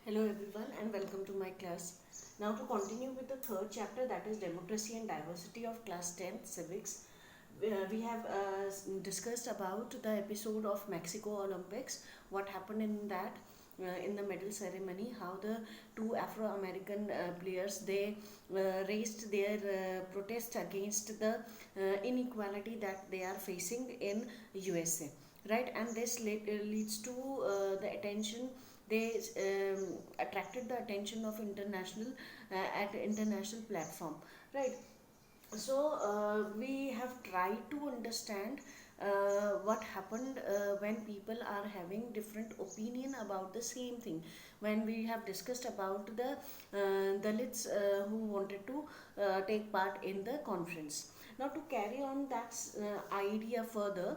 Hello everyone and welcome to my class. Now to continue with the third chapter, that is Democracy and Diversity of class 10th civics. We have discussed about the episode of Mexico Olympics, what happened in that, in the medal ceremony, how the two Afro-American players, they raised their protest against the inequality that they are facing in USA, right? And this leads to the attention. They attracted the attention of international at international platform, right? So we have tried to understand what happened when people are having different opinion about the same thing. When we have discussed about the Dalits who wanted to take part in the conference. Now to carry on that idea further,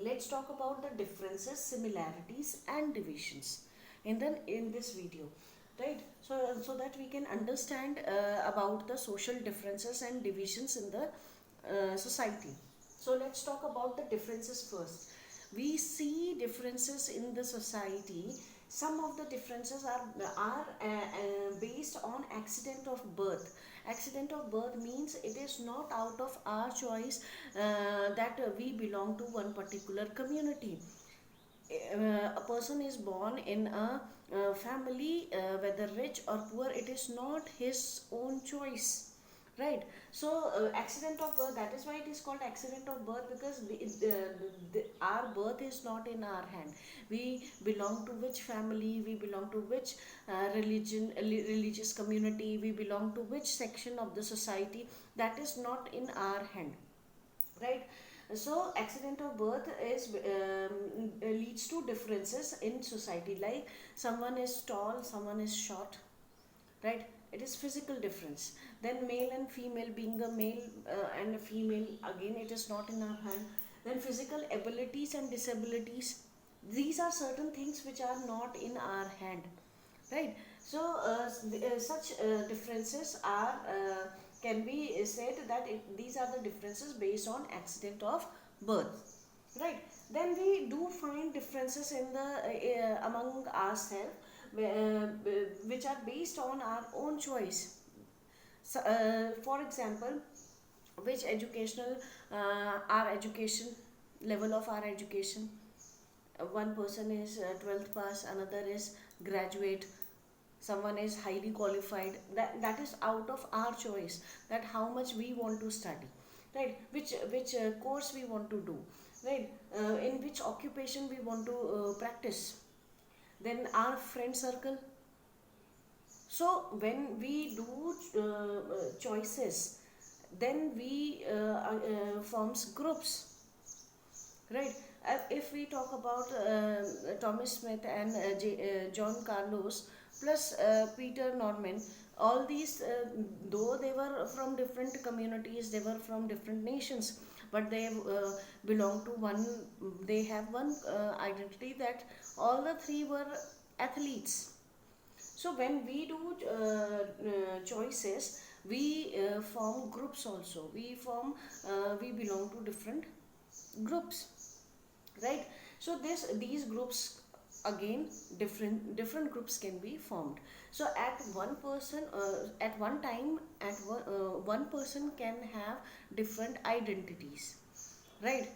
let's talk about the differences, similarities and divisions in this video, right? So that we can understand about the social differences and divisions in the society. So let's talk about the differences first. We see differences in the society. Some of the differences are based on accident of birth. Accident of birth means it is not out of our choice that we belong to one particular community. A person is born in a family, whether rich or poor, it is not his own choice, right? So accident of birth, that is why it is called accident of birth, because our birth is not in our hand. We belong to which family, we belong to which religious community, we belong to which section of the society, that is not in our hand, right? So accident of birth is leads to differences in society, like someone is tall, someone is short, right? It is physical difference. Then male and female, being a male and a female, again it is not in our hand. Then physical abilities and disabilities, these are certain things which are not in our hand, right? So such differences are can be said that these are the differences based on accident of birth, right? Then we do find differences in the among ourselves, which are based on our own choice. So, for example, which educational our education level of our education, one person is 12th pass, another is graduate, someone is highly qualified. That is out of our choice, that how much we want to study, right? Which course we want to do, right? In which occupation we want to practice. Then our friend circle. So when we do choices, then we forms groups, right? If we talk about Thomas Smith and John Carlos plus Peter Norman, all these, though they were from different communities, they were from different nations, but they belong to one, they have one identity, that all the three were athletes. So when we do choices, we form groups also. We belong to different groups, right? So these groups, again, different groups can be formed. So at one person, at one time, one person can have different identities, right?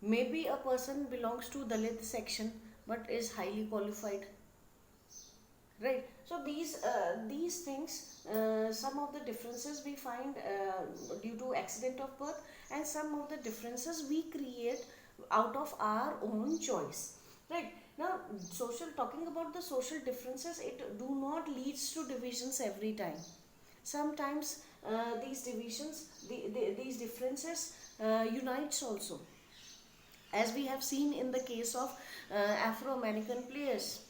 Maybe a person belongs to Dalit section but is highly qualified, right? So these things, some of the differences we find due to accident of birth, and some of the differences we create out of our own choice, right? Now, talking about the social differences, it do not leads to divisions every time. Sometimes these divisions, these differences unites also, as we have seen in the case of Afro-American players,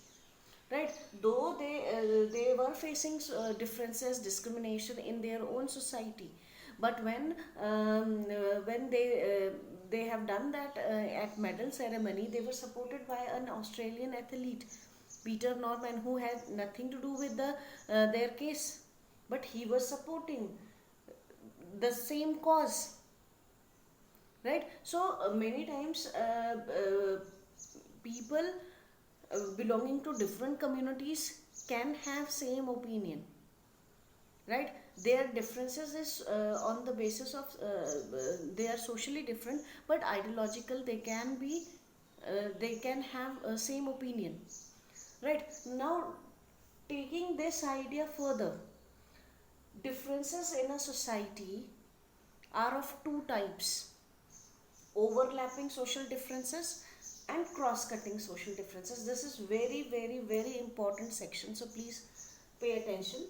right? Though they were facing differences, discrimination in their own society, but when they have done that at medal ceremony, they were supported by an Australian athlete, Peter Norman, who had nothing to do with their case, but he was supporting the same cause, right? So many times people belonging to different communities can have same opinion, right? Their differences is on the basis of they are socially different, but ideological they can be, they can have same opinion, right? Now, taking this idea further, differences in a society are of two types: overlapping social differences and cross-cutting social differences. This is very important section, so please pay attention.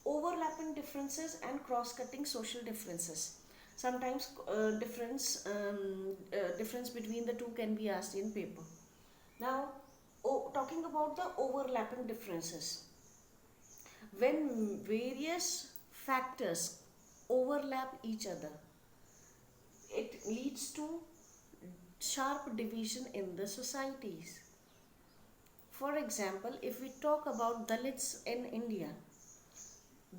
Overlapping differences and cross-cutting social differences. Sometimes difference between the two can be asked in paper. Now, talking about the overlapping differences, when various factors overlap each other, it leads to sharp division in the societies. For example, if we talk about Dalits in India,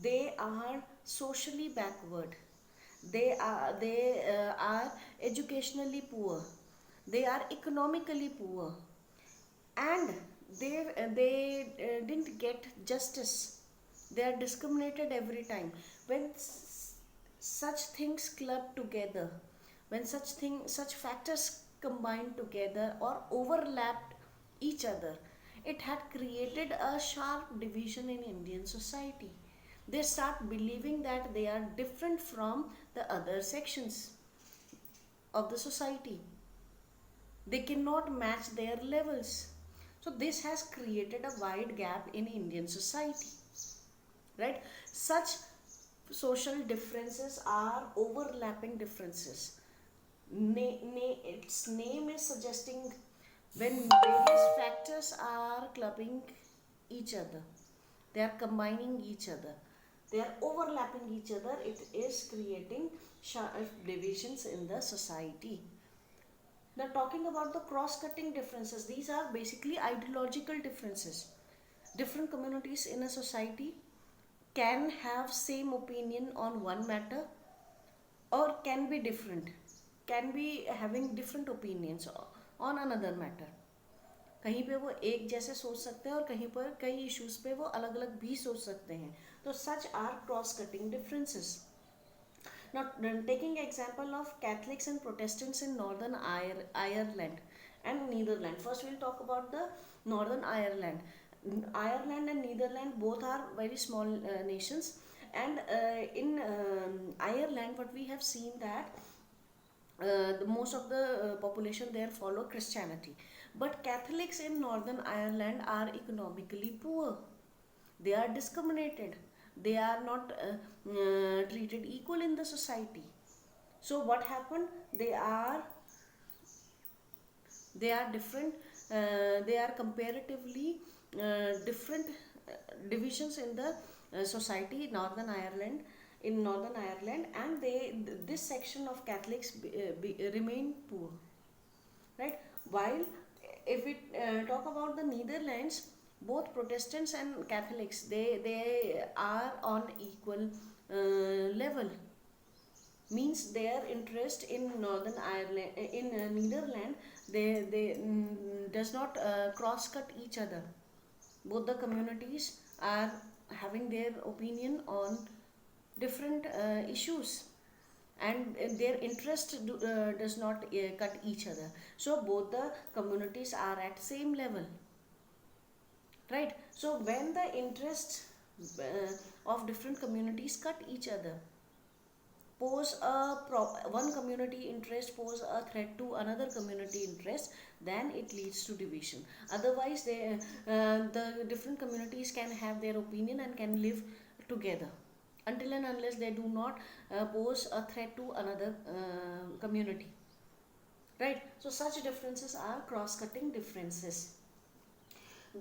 they are socially backward. They are educationally poor. They are economically poor, and they didn't get justice. They are discriminated every time. When such things club together, when such factors combine together or overlapped each other, it had created a sharp division in Indian society. They start believing that they are different from the other sections of the society. They cannot match their levels. So this has created a wide gap in Indian society, right? Such social differences are overlapping differences. Its name is suggesting when various factors are clubbing each other, they are combining each other, they are overlapping each other, it is creating sharp divisions in the society. Now, talking about the cross-cutting differences, these are basically ideological differences. Different communities in a society can have same opinion on one matter, or can be different, can be having different opinions on another matter. कहीं पे वो एक जैसे सोच सकते हैं और कहीं पर कई इश्यूज पे वो अलग अलग भी सोच सकते हैं. तो such are cross cutting differences. Now, taking example of Catholics and Protestants in Northern Ireland and Netherlands. First, we'll talk about the Northern Ireland. Ireland and Netherlands both are very small nations, and in Ireland, what we have seen that the most of the population there follow Christianity, but Catholics in Northern Ireland are economically poor. They are discriminated. They are not treated equal in the society. So what happened? They are different. They are comparatively different divisions in the society. In Northern Ireland, and this section of Catholics remain poor, right? While if we talk about the Netherlands, both Protestants and Catholics, they are on equal level. Means their interest in Northern Ireland, in Netherlands, they does not cross cut each other. Both the communities are having their opinion on different issues, and their interest does not cut each other. So both the communities are at same level, right? So when the interests of different communities cut each other, pose one community interest pose a threat to another community interest, then it leads to division. Otherwise, the different communities can have their opinion and can live together until and unless they do not pose a threat to another community, right? So such differences are cross-cutting differences.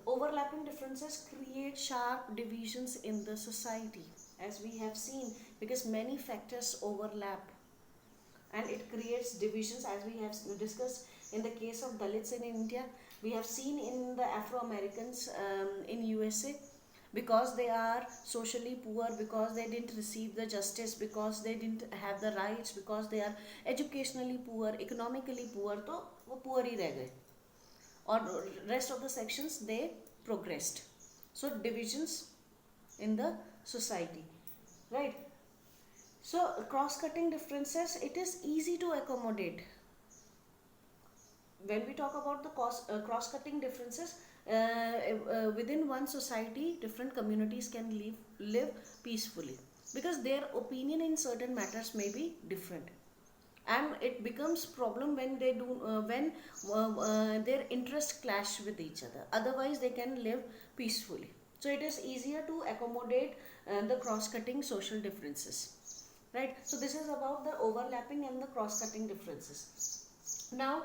Overlapping differences create sharp divisions in the society, as we have seen, because many factors overlap and it creates divisions, as we have discussed in the case of Dalits in India. We have seen in the Afro-Americans in USA, because they are socially poor, because they didn't receive the justice, because they didn't have the rights, because they are educationally poor, economically poor, तो वो poor ही रह गए, और rest of the sections they progressed. So divisions in the society, right? So cross-cutting differences, it is easy to accommodate. When we talk about the cross-cutting differences, within one society, different communities can live peacefully, because their opinion in certain matters may be different, and it becomes problem when they do when their interests clash with each other. Otherwise they can live peacefully. So it is easier to accommodate the cross-cutting social differences, right? So this is about the overlapping and the cross-cutting differences. Now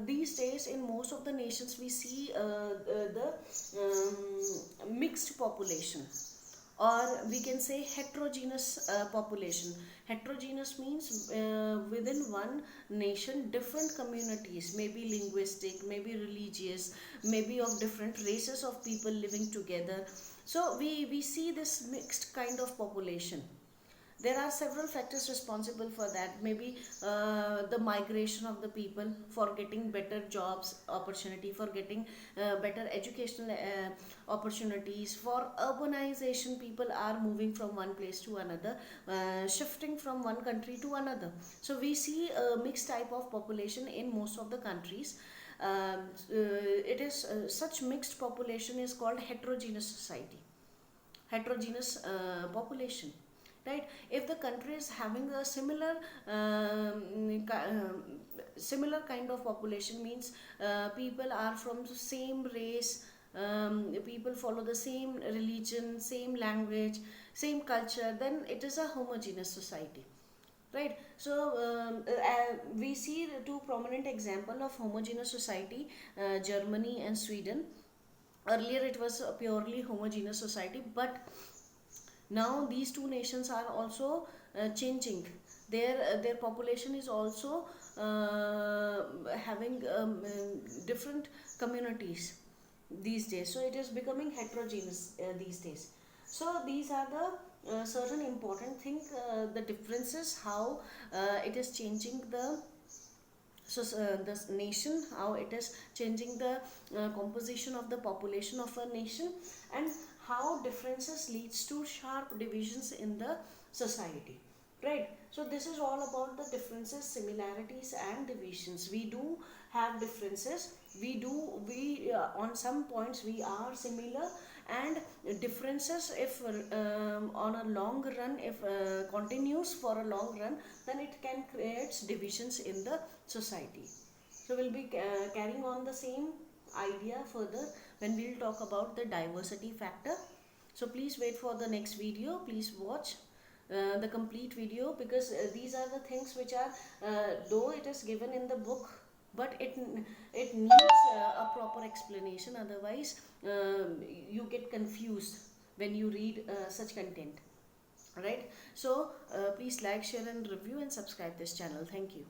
these days in most of the nations we see the mixed population, or we can say heterogeneous population. Heterogeneous means within one nation different communities, maybe linguistic, maybe religious, maybe of different races of people living together. So we see this mixed kind of population. There are several factors responsible for that. Maybe the migration of the people for getting better jobs opportunity, for getting better educational opportunities. For urbanization, people are moving from one place to another, shifting from one country to another. So we see a mixed type of population in most of the countries. It is such mixed population is called heterogeneous society, heterogeneous population, right? If the country is having a similar kind of population, means people are from the same race, people follow the same religion, same language, same culture, then it is a homogeneous society, right? So we see the two prominent example of homogeneous society, Germany and Sweden. Earlier it was a purely homogeneous society, but now these two nations are also changing. Their population is also having different communities these days. So it is becoming heterogeneous these days. So these are the certain important thing, the differences, how it is changing the, so this nation, how it is changing the composition of the population of a nation, and how differences leads to sharp divisions in the society, right? So this is all about the differences, similarities and divisions. We do have differences, we on some points we are similar, and differences, if on a long run, if continues for a long run, then it can create divisions in the society. So we'll be carrying on the same idea further when we'll talk about the diversity factor. So please wait for the next video. Please watch the complete video, because these are the things which are, though it is given in the book, but it needs a proper explanation. Otherwise you get confused when you read such content, right? So please like, share and review and subscribe this channel. Thank you.